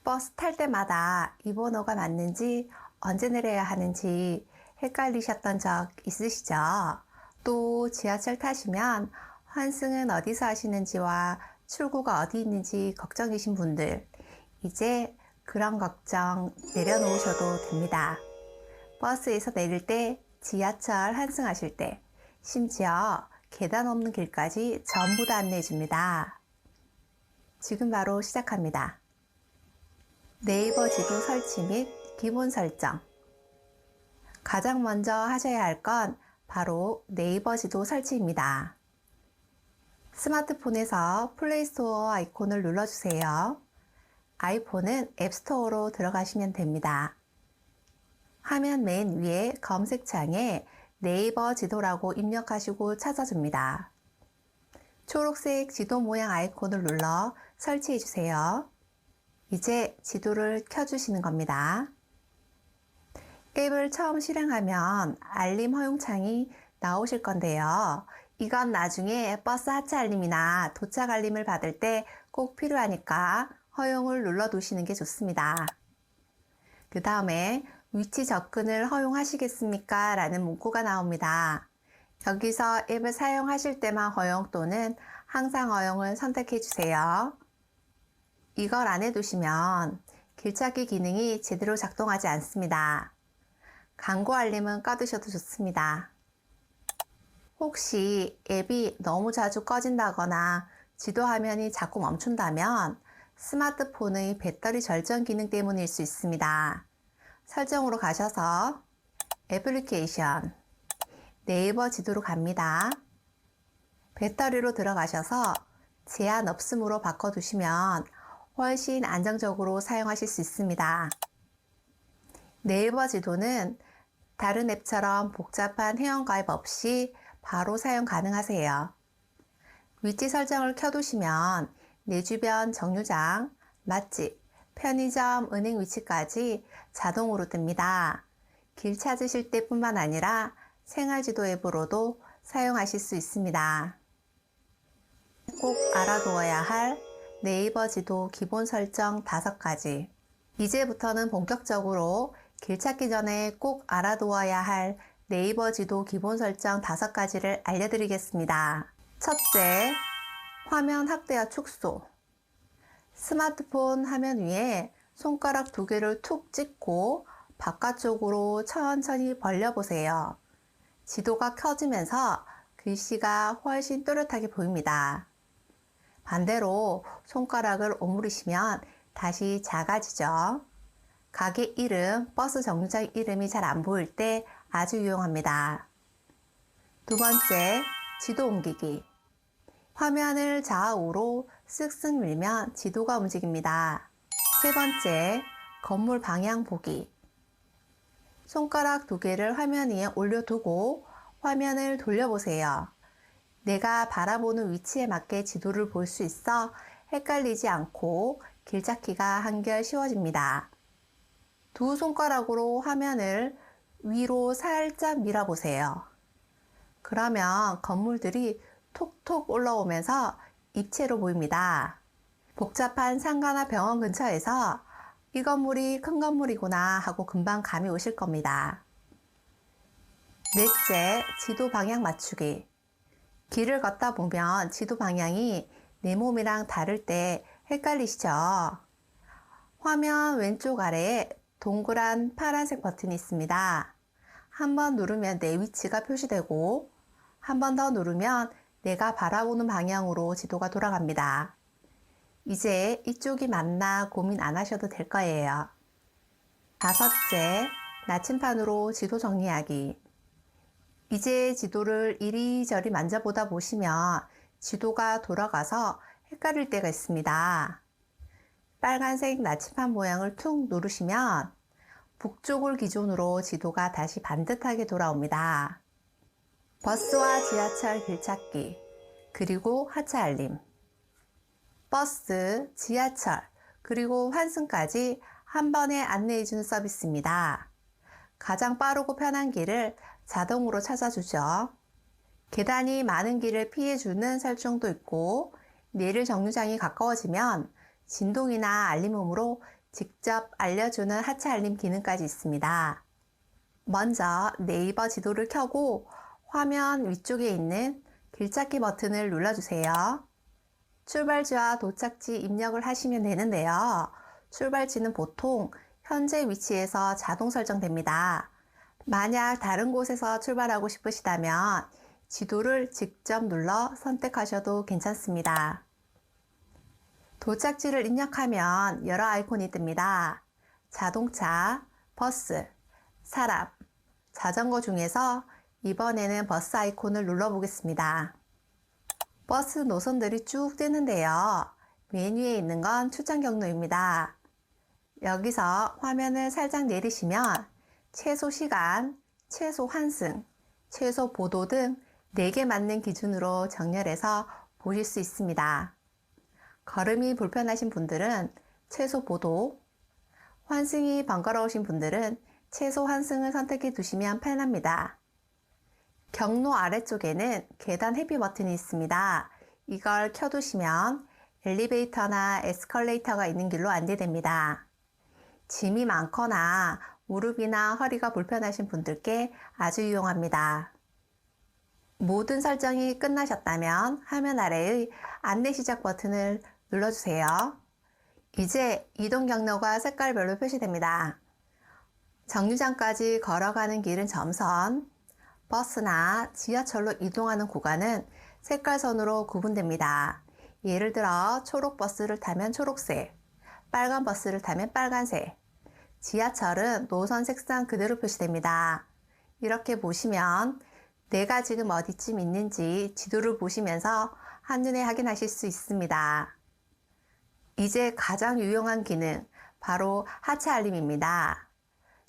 버스 탈 때마다 이 번호가 맞는지 언제 내려야 하는지 헷갈리셨던 적 있으시죠? 또 지하철 타시면 환승은 어디서 하시는지와 출구가 어디 있는지 걱정이신 분들, 이제 그런 걱정 내려놓으셔도 됩니다. 버스에서 내릴 때, 지하철 환승하실 때, 심지어 계단 없는 길까지 전부 다 안내해 줍니다. 지금 바로 시작합니다. 네이버 지도 설치 및 기본 설정. 가장 먼저 하셔야 할 건 바로 네이버 지도 설치입니다. 스마트폰에서 플레이스토어 아이콘을 눌러주세요. 아이폰은 앱스토어로 들어가시면 됩니다. 화면 맨 위에 검색창에 네이버 지도라고 입력하시고 찾아줍니다. 초록색 지도 모양 아이콘을 눌러 설치해주세요. 이제 지도를 켜주시는 겁니다. 앱을 처음 실행하면 알림 허용창이 나오실 건데요. 이건 나중에 버스 하차 알림이나 도착 알림을 받을 때 꼭 필요하니까 허용을 눌러두시는 게 좋습니다. 그 다음에 위치 접근을 허용하시겠습니까? 라는 문구가 나옵니다. 여기서 앱을 사용하실 때만 허용 또는 항상 허용을 선택해 주세요. 이걸 안 해두시면 길찾기 기능이 제대로 작동하지 않습니다. 광고 알림은 꺼두셔도 좋습니다. 혹시 앱이 너무 자주 꺼진다거나 지도 화면이 자꾸 멈춘다면 스마트폰의 배터리 절전 기능 때문일 수 있습니다. 설정으로 가셔서 애플리케이션, 네이버 지도로 갑니다. 배터리로 들어가셔서 제한 없음으로 바꿔두시면 훨씬 안정적으로 사용하실 수 있습니다. 네이버 지도는 다른 앱처럼 복잡한 회원가입 없이 바로 사용 가능하세요. 위치 설정을 켜두시면 내 주변 정류장, 맛집, 편의점, 은행 위치까지 자동으로 뜹니다. 길 찾으실 때뿐만 아니라 생활지도 앱으로도 사용하실 수 있습니다. 꼭 알아두어야 할 네이버 지도 기본 설정 5가지. 이제부터는 본격적으로 길 찾기 전에 꼭 알아두어야 할 네이버 지도 기본 설정 5가지를 알려드리겠습니다. 첫째, 화면 확대와 축소. 스마트폰 화면 위에 손가락 2개를 툭 찍고 바깥쪽으로 천천히 벌려보세요. 지도가 켜지면서 글씨가 훨씬 또렷하게 보입니다. 반대로 손가락을 오므리시면 다시 작아지죠. 가게 이름, 버스 정류장 이름이 잘 안 보일 때 아주 유용합니다. 두 번째, 지도 옮기기. 화면을 좌우로 쓱쓱 밀면 지도가 움직입니다. 세 번째, 건물 방향 보기. 손가락 2개를 화면 위에 올려두고 화면을 돌려보세요. 내가 바라보는 위치에 맞게 지도를 볼 수 있어 헷갈리지 않고 길 찾기가 한결 쉬워집니다. 두 손가락으로 화면을 위로 살짝 밀어보세요. 그러면 건물들이 톡톡 올라오면서 입체로 보입니다. 복잡한 상가나 병원 근처에서 이 건물이 큰 건물이구나 하고 금방 감이 오실 겁니다. 넷째, 지도 방향 맞추기. 길을 걷다 보면 지도 방향이 내 몸이랑 다를 때 헷갈리시죠? 화면 왼쪽 아래에 동그란 파란색 버튼이 있습니다. 한 번 누르면 내 위치가 표시되고 한 번 더 누르면 내가 바라보는 방향으로 지도가 돌아갑니다. 이제 이쪽이 맞나 고민 안 하셔도 될 거예요. 다섯째, 나침판으로 지도 정리하기. 이제 지도를 이리저리 만져보다 보시면 지도가 돌아가서 헷갈릴 때가 있습니다. 빨간색 나침판 모양을 툭 누르시면 북쪽을 기준으로 지도가 다시 반듯하게 돌아옵니다. 버스와 지하철 길찾기, 그리고 하차 알림. 버스, 지하철, 그리고 환승까지 한 번에 안내해주는 서비스입니다. 가장 빠르고 편한 길을 자동으로 찾아주죠. 계단이 많은 길을 피해주는 설정도 있고 내릴 정류장이 가까워지면 진동이나 알림음으로 직접 알려주는 하체 알림 기능까지 있습니다. 먼저 네이버 지도를 켜고 화면 위쪽에 있는 길찾기 버튼을 눌러주세요. 출발지와 도착지 입력을 하시면 되는데요. 출발지는 보통 현재 위치에서 자동 설정됩니다. 만약 다른 곳에서 출발하고 싶으시다면 지도를 직접 눌러 선택하셔도 괜찮습니다. 도착지를 입력하면 여러 아이콘이 뜹니다. 자동차, 버스, 사람, 자전거 중에서 이번에는 버스 아이콘을 눌러보겠습니다. 버스 노선들이 쭉 뜨는데요. 메뉴에 있는 건 추천 경로입니다. 여기서 화면을 살짝 내리시면 최소 시간, 최소 환승, 최소 보도 등 4개 맞는 기준으로 정렬해서 보실 수 있습니다. 걸음이 불편하신 분들은 최소 보도, 환승이 번거로우신 분들은 최소 환승을 선택해 두시면 편합니다. 경로 아래쪽에는 계단 회피 버튼이 있습니다. 이걸 켜두시면 엘리베이터나 에스컬레이터가 있는 길로 안내됩니다. 짐이 많거나 무릎이나 허리가 불편하신 분들께 아주 유용합니다. 모든 설정이 끝나셨다면 화면 아래의 안내 시작 버튼을 눌러주세요. 이제 이동 경로가 색깔별로 표시됩니다. 정류장까지 걸어가는 길은 점선, 버스나 지하철로 이동하는 구간은 색깔선으로 구분됩니다. 예를 들어 초록 버스를 타면 초록색, 빨간 버스를 타면 빨간색, 지하철은 노선 색상 그대로 표시됩니다. 이렇게 보시면 내가 지금 어디쯤 있는지 지도를 보시면서 한눈에 확인하실 수 있습니다. 이제 가장 유용한 기능, 바로 하체 알림입니다.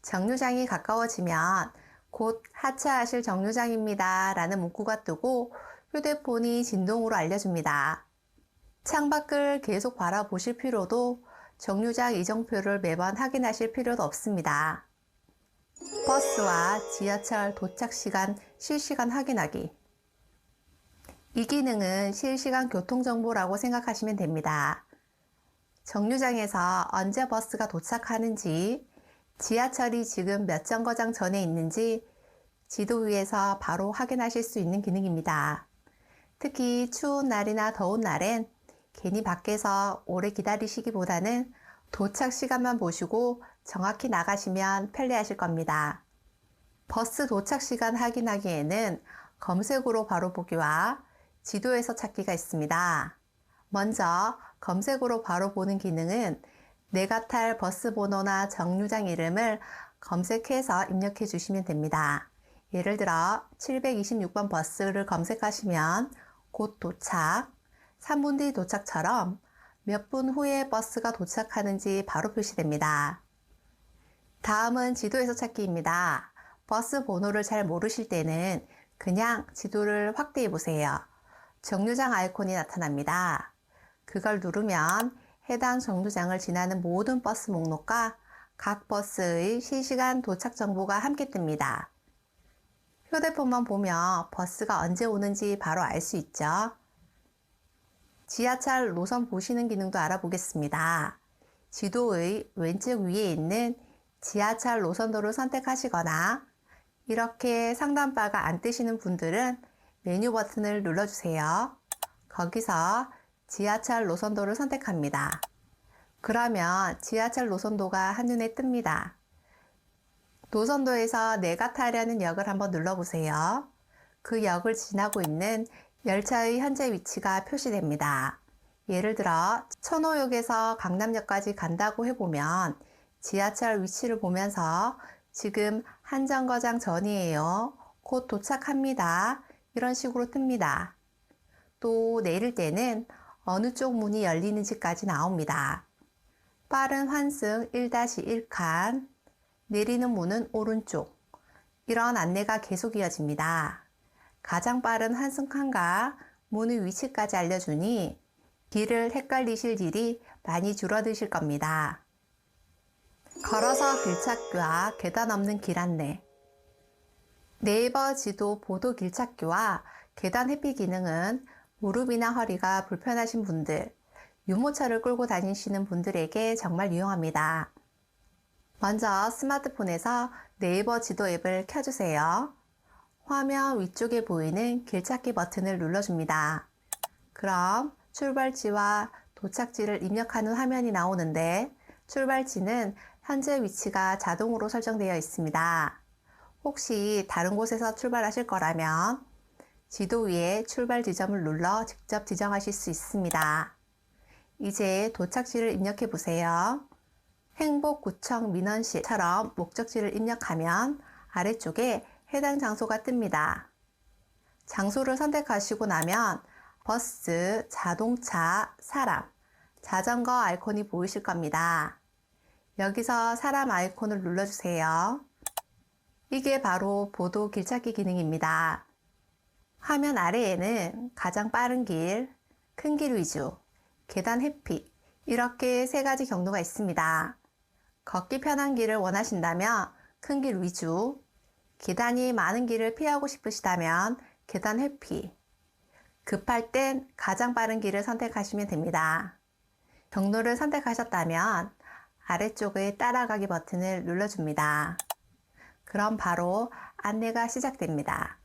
정류장이 가까워지면 곧 하차하실 정류장입니다 라는 문구가 뜨고 휴대폰이 진동으로 알려줍니다. 창밖을 계속 바라보실 필요도 정류장 이정표를 매번 확인하실 필요도 없습니다. 버스와 지하철 도착 시간 실시간 확인하기. 이 기능은 실시간 교통정보라고 생각하시면 됩니다. 정류장에서 언제 버스가 도착하는지, 지하철이 지금 몇 정거장 전에 있는지 지도 위에서 바로 확인하실 수 있는 기능입니다. 특히 추운 날이나 더운 날엔 괜히 밖에서 오래 기다리시기보다는 도착 시간만 보시고 정확히 나가시면 편리하실 겁니다. 버스 도착 시간 확인하기에는 검색으로 바로 보기와 지도에서 찾기가 있습니다. 먼저 검색으로 바로 보는 기능은 내가 탈 버스 번호나 정류장 이름을 검색해서 입력해 주시면 됩니다. 예를 들어 726번 버스를 검색하시면 곧 도착, 3분 뒤 도착처럼 몇 분 후에 버스가 도착하는지 바로 표시됩니다. 다음은 지도에서 찾기입니다. 버스 번호를 잘 모르실 때는 그냥 지도를 확대해 보세요. 정류장 아이콘이 나타납니다. 그걸 누르면 해당 정류장을 지나는 모든 버스 목록과 각 버스의 실시간 도착 정보가 함께 뜹니다. 휴대폰만 보면 버스가 언제 오는지 바로 알 수 있죠. 지하철 노선 보시는 기능도 알아보겠습니다. 지도의 왼쪽 위에 있는 지하철 노선도를 선택하시거나 이렇게 상단바가 안 뜨시는 분들은 메뉴 버튼을 눌러주세요. 거기서 지하철 노선도를 선택합니다. 그러면 지하철 노선도가 한눈에 뜹니다. 노선도에서 내가 타려는 역을 한번 눌러보세요. 그 역을 지나고 있는 열차의 현재 위치가 표시됩니다. 예를 들어 천호역에서 강남역까지 간다고 해보면 지하철 위치를 보면서 지금 한 정거장 전이에요. 곧 도착합니다. 이런 식으로 뜹니다. 또 내릴 때는 어느 쪽 문이 열리는지까지 나옵니다. 빠른 환승 1-1칸, 내리는 문은 오른쪽. 이런 안내가 계속 이어집니다. 가장 빠른 환승칸과 문의 위치까지 알려주니 길을 헷갈리실 일이 많이 줄어드실 겁니다. 걸어서 길찾기와 계단 없는 길 안내. 네이버 지도 보도 길찾기와 계단 회피 기능은 무릎이나 허리가 불편하신 분들, 유모차를 끌고 다니시는 분들에게 정말 유용합니다. 먼저 스마트폰에서 네이버 지도 앱을 켜주세요. 화면 위쪽에 보이는 길찾기 버튼을 눌러줍니다. 그럼 출발지와 도착지를 입력하는 화면이 나오는데 출발지는 현재 위치가 자동으로 설정되어 있습니다. 혹시 다른 곳에서 출발하실 거라면 지도 위에 출발 지점을 눌러 직접 지정하실 수 있습니다. 이제 도착지를 입력해 보세요. 행복구청 민원실처럼 목적지를 입력하면 아래쪽에 해당 장소가 뜹니다. 장소를 선택하시고 나면 버스, 자동차, 사람, 자전거 아이콘이 보이실 겁니다. 여기서 사람 아이콘을 눌러주세요. 이게 바로 보도 길찾기 기능입니다. 화면 아래에는 가장 빠른 길, 큰 길 위주, 계단 회피 이렇게 세 가지 경로가 있습니다. 걷기 편한 길을 원하신다면 큰 길 위주, 계단이 많은 길을 피하고 싶으시다면 계단 회피, 급할 땐 가장 빠른 길을 선택하시면 됩니다. 경로를 선택하셨다면 아래쪽의 따라가기 버튼을 눌러줍니다. 그럼 바로 안내가 시작됩니다.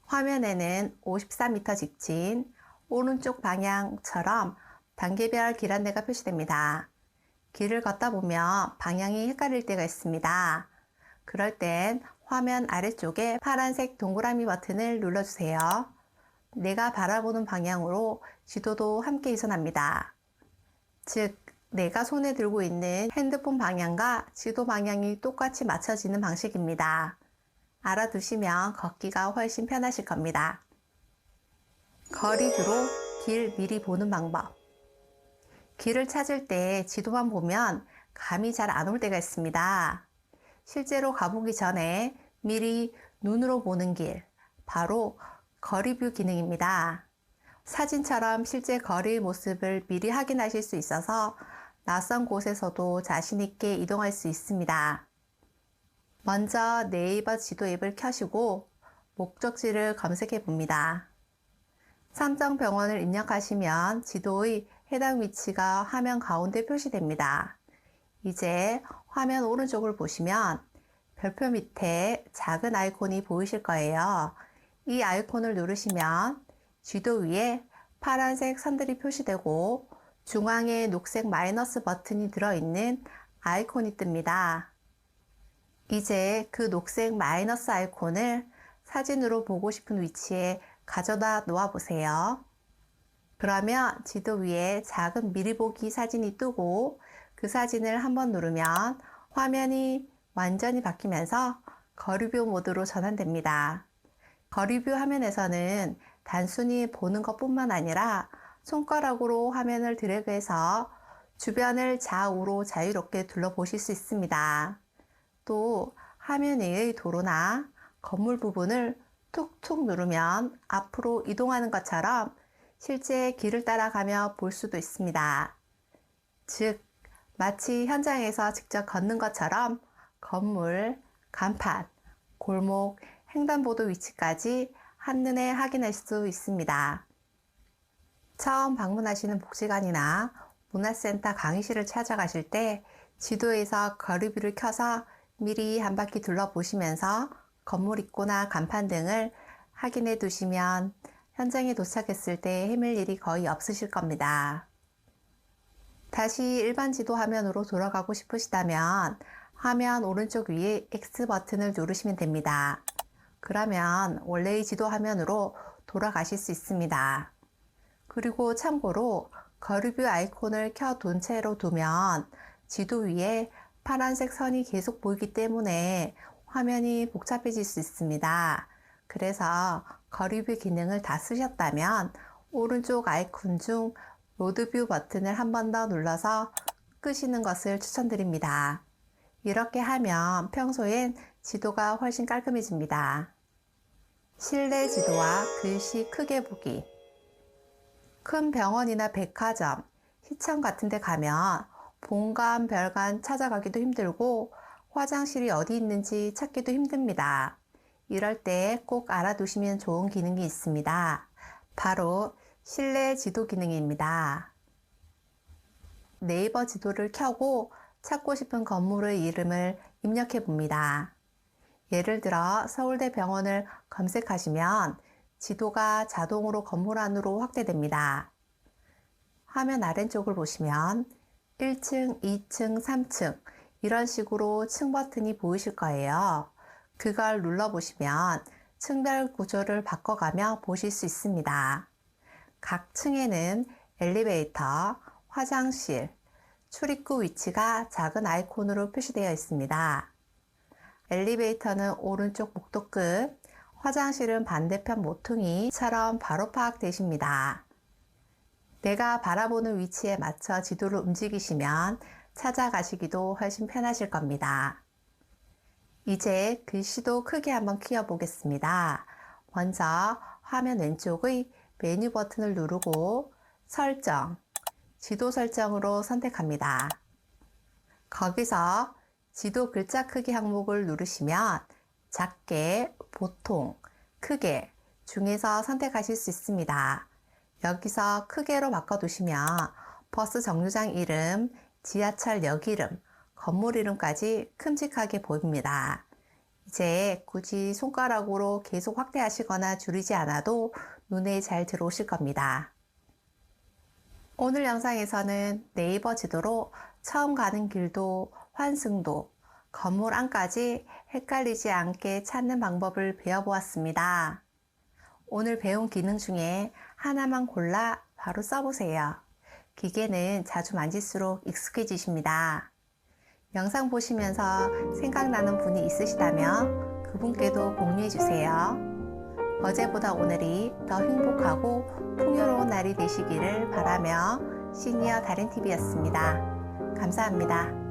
화면에는 53m 직진, 오른쪽 방향처럼 단계별 길 안내가 표시됩니다. 길을 걷다 보면 방향이 헷갈릴 때가 있습니다. 그럴 땐 화면 아래쪽에 파란색 동그라미 버튼을 눌러주세요. 내가 바라보는 방향으로 지도도 함께 이선합니다. 즉, 내가 손에 들고 있는 핸드폰 방향과 지도 방향이 똑같이 맞춰지는 방식입니다. 알아두시면 걷기가 훨씬 편하실 겁니다. 거리뷰로 길 미리 보는 방법. 길을 찾을 때 지도만 보면 감이 잘 안 올 때가 있습니다. 실제로 가보기 전에 미리 눈으로 보는 길, 바로 거리뷰 기능입니다. 사진처럼 실제 거리의 모습을 미리 확인하실 수 있어서 낯선 곳에서도 자신 있게 이동할 수 있습니다. 먼저 네이버 지도 앱을 켜시고 목적지를 검색해 봅니다. 삼성병원을 입력하시면 지도의 해당 위치가 화면 가운데 표시됩니다. 이제 화면 오른쪽을 보시면 별표 밑에 작은 아이콘이 보이실 거예요. 이 아이콘을 누르시면 지도 위에 파란색 선들이 표시되고 중앙에 녹색 마이너스 버튼이 들어있는 아이콘이 뜹니다. 이제 그 녹색 마이너스 아이콘을 사진으로 보고 싶은 위치에 가져다 놓아 보세요. 그러면 지도 위에 작은 미리 보기 사진이 뜨고 그 사진을 한번 누르면 화면이 완전히 바뀌면서 거리뷰 모드로 전환됩니다. 거리뷰 화면에서는 단순히 보는 것뿐만 아니라 손가락으로 화면을 드래그해서 주변을 좌우로 자유롭게 둘러보실 수 있습니다. 또 화면 외의 도로나 건물 부분을 툭툭 누르면 앞으로 이동하는 것처럼 실제 길을 따라가며 볼 수도 있습니다. 즉, 마치 현장에서 직접 걷는 것처럼 건물, 간판, 골목, 횡단보도 위치까지 한눈에 확인할 수 있습니다. 처음 방문하시는 복지관이나 문화센터 강의실을 찾아가실 때 지도에서 거리뷰를 켜서 미리 한 바퀴 둘러보시면서 건물 입구나 간판 등을 확인해 두시면 현장에 도착했을 때 헤맬 일이 거의 없으실 겁니다. 다시 일반 지도 화면으로 돌아가고 싶으시다면 화면 오른쪽 위에 X 버튼을 누르시면 됩니다. 그러면 원래의 지도 화면으로 돌아가실 수 있습니다. 그리고 참고로 거리뷰 아이콘을 켜둔 채로 두면 지도 위에 파란색 선이 계속 보이기 때문에 화면이 복잡해질 수 있습니다. 그래서 거리뷰 기능을 다 쓰셨다면 오른쪽 아이콘 중 로드뷰 버튼을 한 번 더 눌러서 끄시는 것을 추천드립니다. 이렇게 하면 평소엔 지도가 훨씬 깔끔해집니다. 실내 지도와 글씨 크게 보기. 큰 병원이나 백화점, 시청 같은 데 가면 본관, 별관 찾아가기도 힘들고 화장실이 어디 있는지 찾기도 힘듭니다. 이럴 때 꼭 알아두시면 좋은 기능이 있습니다. 바로 실내 지도 기능입니다. 네이버 지도를 켜고 찾고 싶은 건물의 이름을 입력해 봅니다. 예를 들어 서울대병원을 검색하시면 지도가 자동으로 건물 안으로 확대됩니다. 화면 아래쪽을 보시면 1층, 2층, 3층 이런 식으로 층 버튼이 보이실 거예요. 그걸 눌러보시면 층별 구조를 바꿔가며 보실 수 있습니다. 각 층에는 엘리베이터, 화장실, 출입구 위치가 작은 아이콘으로 표시되어 있습니다. 엘리베이터는 오른쪽 복도 끝, 화장실은 반대편 모퉁이처럼 바로 파악되십니다. 내가 바라보는 위치에 맞춰 지도를 움직이시면 찾아가시기도 훨씬 편하실 겁니다. 이제 글씨도 크게 한번 키워보겠습니다. 먼저 화면 왼쪽의 메뉴 버튼을 누르고 설정, 지도 설정으로 선택합니다. 거기서 지도 글자 크기 항목을 누르시면 작게, 보통, 크게 중에서 선택하실 수 있습니다. 여기서 크게로 바꿔두시면 버스 정류장 이름, 지하철역 이름, 건물 이름까지 큼직하게 보입니다. 이제 굳이 손가락으로 계속 확대하시거나 줄이지 않아도 눈에 잘 들어오실 겁니다. 오늘 영상에서는 네이버 지도로 처음 가는 길도, 환승도, 건물 안까지 헷갈리지 않게 찾는 방법을 배워보았습니다. 오늘 배운 기능 중에 하나만 골라 바로 써보세요. 기계는 자주 만질수록 익숙해지십니다. 영상 보시면서 생각나는 분이 있으시다면 그분께도 공유해주세요. 어제보다 오늘이 더 행복하고 풍요로운 날이 되시기를 바라며 시니어 달인TV였습니다. 감사합니다.